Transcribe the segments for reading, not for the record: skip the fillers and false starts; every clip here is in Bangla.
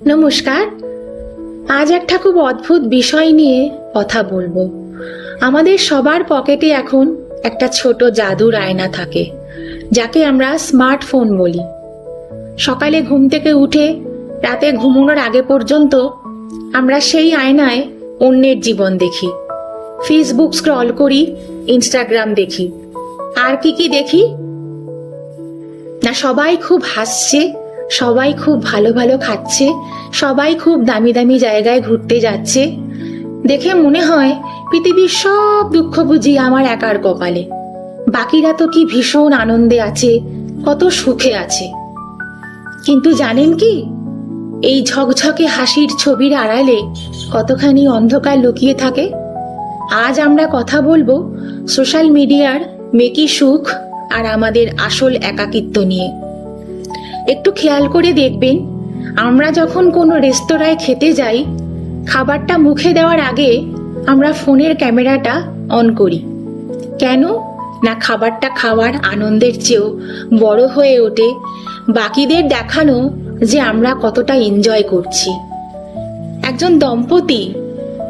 নমস্কার। আজ একটা খুব অদ্ভুত বিষয় নিয়ে কথা বলবো। আমাদের সবার পকেটে এখন একটা ছোট জাদুর আয়না থাকে, যাকে আমরা স্মার্টফোন বলি। সকালে ঘুম থেকে উঠে রাতে ঘুমানোর আগে পর্যন্ত আমরা সেই আয়নায় অন্যের জীবন দেখি, ফেসবুক স্ক্রল করি, ইনস্টাগ্রাম দেখি, আর কি দেখি না, সবাই খুব হাসছে, সবাই খুব ভালো ভালো খাচ্ছে, সবাই খুব দামি দামি জায়গায় ঘুরতে যাচ্ছে। দেখে মনে হয় পৃথিবীর সব দুঃখ বুঝি আমার একার কপালে, বাকিরা তো কি ভীষণ আনন্দে আছে, কত সুখে আছে। কিন্তু জানেন কি, এই ঝকঝকে হাসির ছবির আড়ালে কতখানি অন্ধকার লুকিয়ে থাকে? আজ আমরা কথা বলবো সোশ্যাল মিডিয়ার মেকি সুখ আর আমাদের আসল একাকিত্ব নিয়ে। একটু খেয়াল করে দেখবেন, আমরা যখন কোনো রেস্তোরাঁয় খেতে যাই, খাবারটা মুখে দেওয়ার আগে আমরা ফোনের ক্যামেরাটা অন করি। কেন না, খাবারটা খাওয়ার আনন্দের চেয়েও বড় হয়ে ওঠে বাকিদের দেখানো যে আমরা কতটা এনজয় করছি। একজন দম্পতি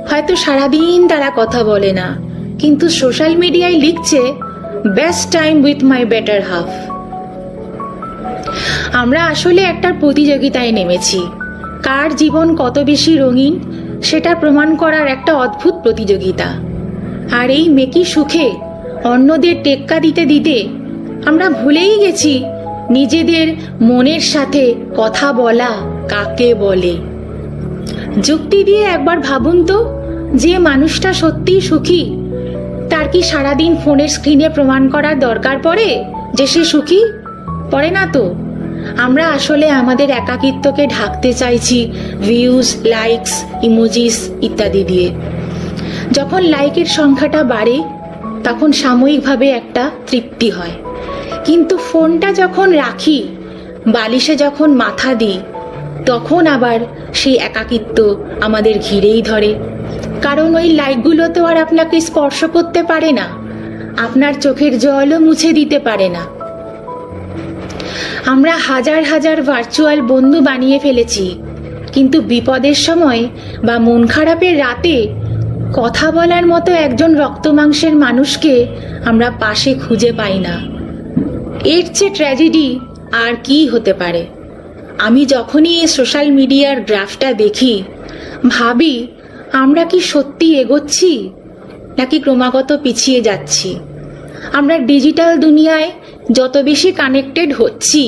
হয়তো সারাদিন তারা কথা বলে না, কিন্তু সোশ্যাল মিডিয়ায় লিখছে best time with my better half. আমরা আসলে একটা প্রতিযোগিতায় নেমেছি, কার জীবন কত বেশি রঙিন সেটা প্রমাণ করার একটা অদ্ভুত প্রতিযোগিতা। আর এই মেকি সুখে অন্যদের টেক্কা দিতে দিতে আমরা ভুলেই গেছি নিজেদের মনের সাথে কথা বলা কাকে বলে। যুক্তি দিয়ে একবার ভাবুন তো, যে মানুষটা সত্যিই সুখী, তার কি সারাদিন ফোনের স্ক্রিনে প্রমাণ করার দরকার পড়ে যে সে সুখী? পড়ে না তো। আমরা আসলে আমাদের একাকিত্বকে ঢাকতে চাইছি ভিউজ, লাইকস, ইমোজিস ইত্যাদি দিয়ে। যখন লাইকের সংখ্যাটা বাড়ে তখন সাময়িকভাবে একটা তৃপ্তি হয়, কিন্তু ফোনটা যখন রাখি, বালিশে যখন মাথা দিই, তখন আবার সেই একাকিত্ব আমাদের ঘিরেই ধরে। কারণ ওই লাইকগুলো তো আর আপনাকে স্পর্শ করতে পারে না, আপনার চোখের জলও মুছে দিতে পারে না। আমরা হাজার হাজার ভার্চুয়াল বন্ধু বানিয়ে ফেলেছি, কিন্তু বিপদের সময় বা মন খারাপের রাতে কথা বলার মতো একজন রক্তমাংসের মানুষকে আমরা পাশে খুঁজে পাই না। এর চেয়ে ট্র্যাজেডি আর কি হতে পারে? আমি যখনই এই সোশ্যাল মিডিয়ার গ্রাফটা দেখি, ভাবি আমরা কি সত্যি এগোচ্ছি নাকি ক্রমাগত পিছিয়ে যাচ্ছি। আমরা ডিজিটাল দুনিয়ায় যত বেশি কানেক্টেড হচ্ছি,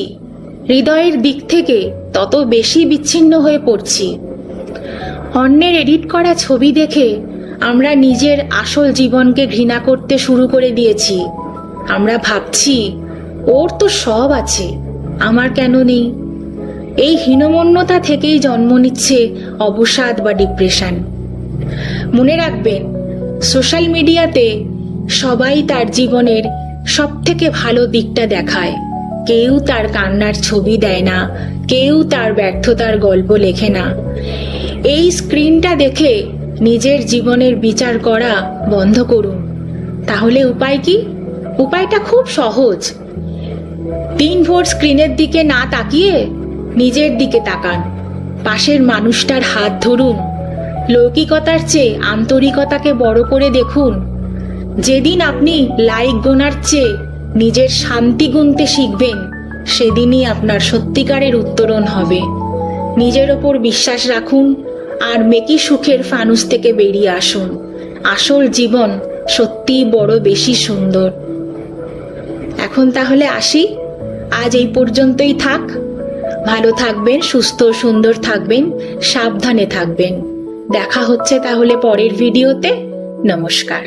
হৃদয়ের দিক থেকে তত বেশি বিচ্ছিন্ন হয়ে পড়ছি। অন্যের এডিট করা ছবি দেখে আমরা নিজের আসল জীবনকে ঘৃণা করতে শুরু করে দিয়েছি। আমরা ভাবছি ওর তো সব আছে, আমার কেন নেই? এই হীনমন্যতা থেকেই জন্ম নিচ্ছে অবসাদ বা ডিপ্রেশন। মনে রাখবেন, সোশ্যাল মিডিয়াতে সবাই তার জীবনের সব থেকে ভালো দিকটা দেখায়। কেউ তার কান্নার ছবি দেয় না, কেউ তার ব্যর্থতার গল্প লেখে না। এই স্ক্রিনটা দেখে নিজের জীবনের বিচার করা বন্ধ করুন। তাহলে উপায় কি? উপায়টা খুব সহজ। 3 ভোর স্ক্রিনের দিকে না তাকিয়ে নিজের দিকে তাকান, পাশের মানুষটার হাত ধরুন, লৌকিকতার চেয়ে আন্তরিকতাকে বড় করে দেখুন। যেদিন আপনি লাইক গোনার চেয়ে নিজের শান্তি গুনতে শিখবেন, সেদিনই আপনার সত্যিকারের উত্তরণ হবে। নিজের ওপর বিশ্বাস রাখুন আর মেকি সুখের ফানুস থেকে বেরিয়ে আসুন। আসল জীবন সত্যিই বড় বেশি সুন্দর। এখন তাহলে আসি, আজ এই পর্যন্তই থাক। ভালো থাকবেন, সুস্থ সুন্দর থাকবেন, সাবধানে থাকবেন। দেখা হচ্ছে তাহলে পরের ভিডিওতে। নমস্কার।